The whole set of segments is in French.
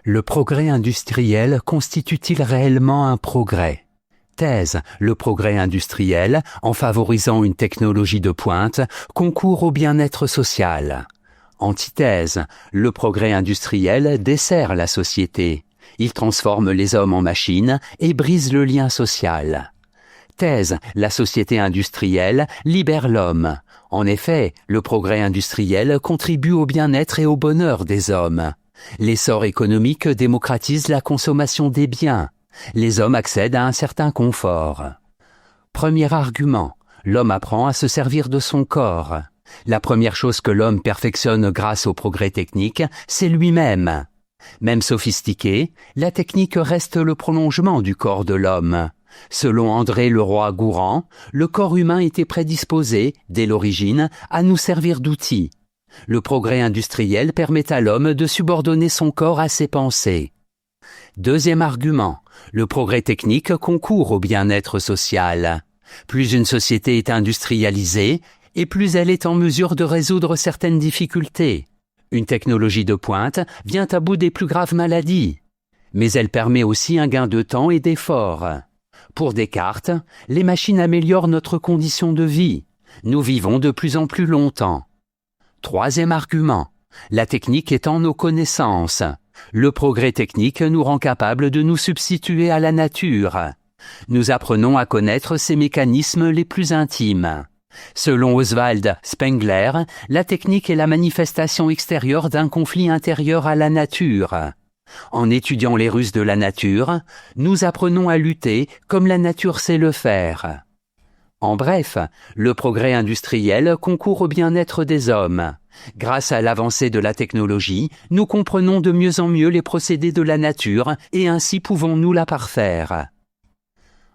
Le progrès industriel constitue-t-il réellement un progrès? Thèse. Le progrès industriel, en favorisant une technologie de pointe, concourt au bien-être social. Antithèse. Le progrès industriel dessert la société. Il transforme les hommes en machines et brise le lien social. Thèse. La société industrielle libère l'homme. En effet, le progrès industriel contribue au bien-être et au bonheur des hommes. L'essor économique démocratise la consommation des biens. Les hommes accèdent à un certain confort. Premier argument. L'homme apprend à se servir de son corps. La première chose que l'homme perfectionne grâce au progrès technique, c'est lui-même. Même sophistiqué, la technique reste le prolongement du corps de l'homme. Selon André Leroi-Gourhan, le corps humain était prédisposé, dès l'origine, à nous servir d'outil. Le progrès industriel permet à l'homme de subordonner son corps à ses pensées. Deuxième argument, le progrès technique concourt au bien-être social. Plus une société est industrialisée, et plus elle est en mesure de résoudre certaines difficultés. Une technologie de pointe vient à bout des plus graves maladies. Mais elle permet aussi un gain de temps et d'effort. Pour Descartes, les machines améliorent notre condition de vie. Nous vivons de plus en plus longtemps. Troisième argument, la technique étend nos connaissances. Le progrès technique nous rend capables de nous substituer à la nature. Nous apprenons à connaître ses mécanismes les plus intimes. Selon Oswald Spengler, la technique est la manifestation extérieure d'un conflit intérieur à la nature. En étudiant les ruses de la nature, nous apprenons à lutter comme la nature sait le faire. En bref, le progrès industriel concourt au bien-être des hommes. Grâce à l'avancée de la technologie, nous comprenons de mieux en mieux les procédés de la nature et ainsi pouvons-nous la parfaire.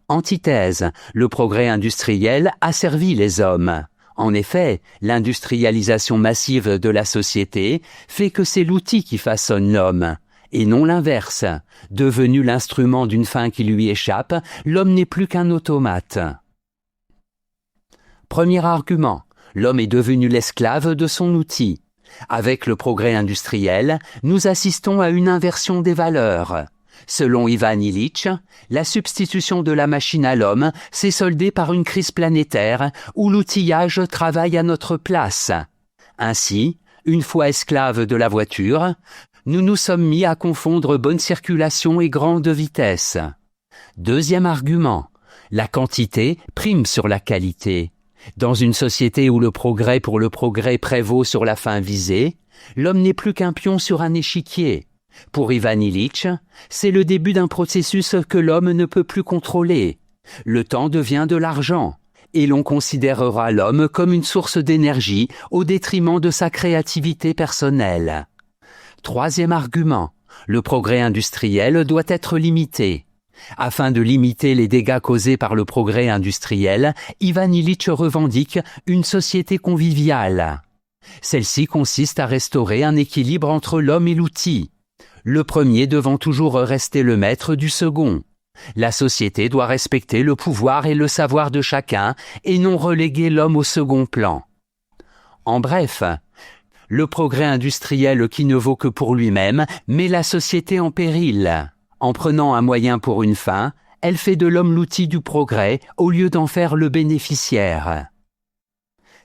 Antithèse. Le progrès industriel a servi les hommes. En effet, l'industrialisation massive de la société fait que c'est l'outil qui façonne l'homme. Et non l'inverse. Devenu l'instrument d'une fin qui lui échappe, l'homme n'est plus qu'un automate. Premier argument. L'homme est devenu l'esclave de son outil. Avec le progrès industriel, nous assistons à une inversion des valeurs. Selon Ivan Illich, la substitution de la machine à l'homme s'est soldée par une crise planétaire où l'outillage travaille à notre place. Ainsi, une fois esclaves de la voiture, nous nous sommes mis à confondre bonne circulation et grande vitesse. Deuxième argument, la quantité prime sur la qualité. Dans une société où le progrès pour le progrès prévaut sur la fin visée, l'homme n'est plus qu'un pion sur un échiquier. Pour Ivan Illich, c'est le début d'un processus que l'homme ne peut plus contrôler. Le temps devient de l'argent, et l'on considérera l'homme comme une source d'énergie au détriment de sa créativité personnelle. Troisième argument, le progrès industriel doit être limité. Afin de limiter les dégâts causés par le progrès industriel, Ivan Illich revendique une société conviviale. Celle-ci consiste à restaurer un équilibre entre l'homme et l'outil. Le premier devant toujours rester le maître du second. La société doit respecter le pouvoir et le savoir de chacun et non reléguer l'homme au second plan. En bref, le progrès industriel qui ne vaut que pour lui-même met la société en péril. En prenant un moyen pour une fin, elle fait de l'homme l'outil du progrès au lieu d'en faire le bénéficiaire.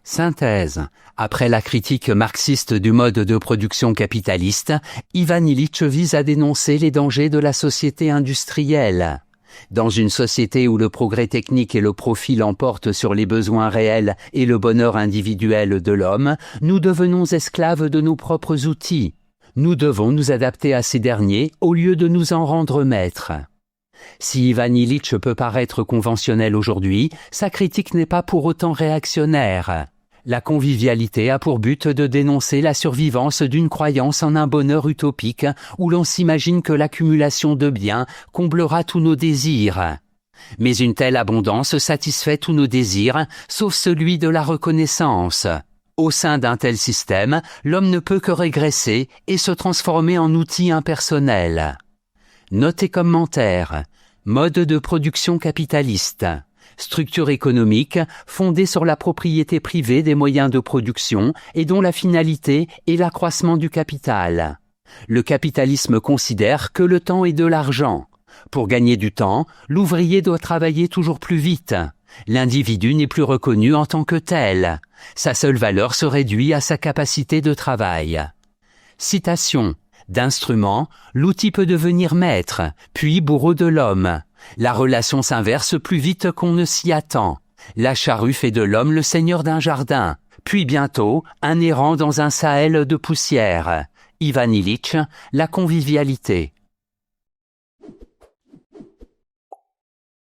Synthèse. Après la critique marxiste du mode de production capitaliste, Ivan Illich vise à dénoncer les dangers de la société industrielle. Dans une société où le progrès technique et le profit l'emportent sur les besoins réels et le bonheur individuel de l'homme, nous devenons esclaves de nos propres outils. Nous devons nous adapter à ces derniers au lieu de nous en rendre maîtres. Si Ivan Illich peut paraître conventionnel aujourd'hui, sa critique n'est pas pour autant réactionnaire. La convivialité a pour but de dénoncer la survivance d'une croyance en un bonheur utopique où l'on s'imagine que l'accumulation de biens comblera tous nos désirs. Mais une telle abondance satisfait tous nos désirs, sauf celui de la reconnaissance. Au sein d'un tel système, l'homme ne peut que régresser et se transformer en outil impersonnel. Note et commentaire. Mode de production capitaliste. Structure économique fondée sur la propriété privée des moyens de production et dont la finalité est l'accroissement du capital. Le capitalisme considère que le temps est de l'argent. Pour gagner du temps, l'ouvrier doit travailler toujours plus vite. L'individu n'est plus reconnu en tant que tel. Sa seule valeur se réduit à sa capacité de travail. Citation. D'instrument, l'outil peut devenir maître, puis bourreau de l'homme. La relation s'inverse plus vite qu'on ne s'y attend. La charrue fait de l'homme le seigneur d'un jardin, puis bientôt un errant dans un Sahel de poussière. Ivan Illich, La convivialité.